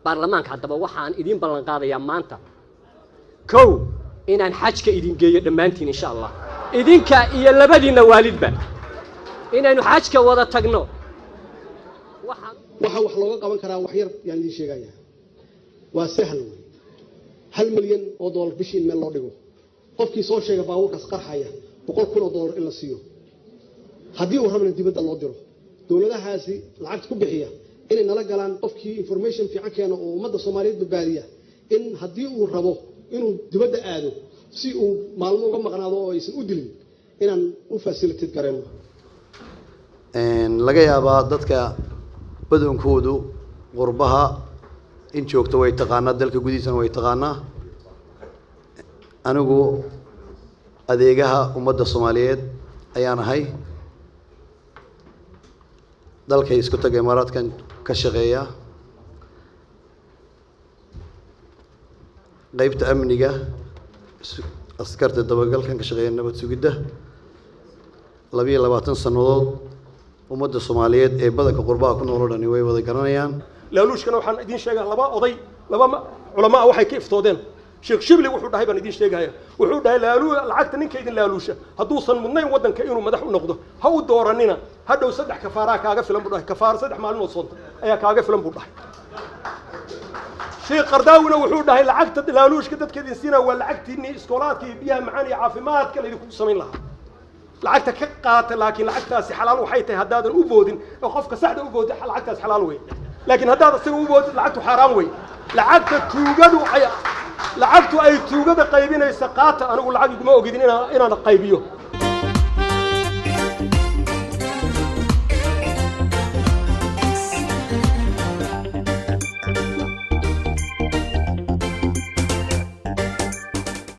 baarlamaanka haddaba waxaan idin ballan qaadayaa maanta kow inaan xajka idin geeyo dhammaantiin insha allah idinka iyo labadiina waalidba inaynu xajka wada tagno waxa wax looga qaban karaa wax yar yaan idin sheegaya waa sahal $1 milyan bishii meel loo dhigo qofkii soo sheegay baabuurkaas qarxaya $100,000 in la siiyo haddii uu rabana dibadda loo diro dawladahaasi lacagta ku bixiya inay nala galaan qofkii information fiican keeno oo ummadda Soomaaliyeed badbaadiya in haddii uu rabo inuu dibadda aado si uu maalmo uga maqnaado oo aysan u dilin inaan u facilitate gareeno laga yaabaa dadka badankoodu qurbaha in joogto way taqaanaa dalka gudihiisana way taqaanaa anigu adeegaha ummadda Soomaaliyeed ayaan ahay dalkay isku tagay Imaaraadkan ka shaqeeya qaybta amniga askarta dabagalkan ka shaqeeya nabad sugidda 22 sanadood ummadda Soomaaliyeed ee badanka qurbaha ku nool oo dhan way wada garanayaan laaluushkana waxaan idin sheegaa laba culama waxay ka iftoodeen sheekh Shibli wuxuu dhahay baan idin sheegaya wuxuu dhahay lacagta ninka idin laaluusha hadduusan mudnayn wadanka inuu madax u noqdo ha u dooranina hadhow 3 kafaara kaaga filan buu dhahay kafaara 3 maalin oo soonta ayaa kaaga filan buu dhahay sheekh Qardaawina wuxuu dhahay lacagta laaluushka dadka idin siina waa lacagtiinii iskoolaadka iyo biyaha macaan iyo caafimaadka la idinku samayn lahaa lacagta ka qaata laakiin lacagtaasi xalaal waxay tahay haddaadan u boodin oo qofka saxda u boodin lacagtaas xalaal weey laakiin haddaad asaga u boodin lacagtu xaraam weey lacagtu ay tuugada qaybinaysa qaata anigu lacag iguma ogidin inaan qaybiyo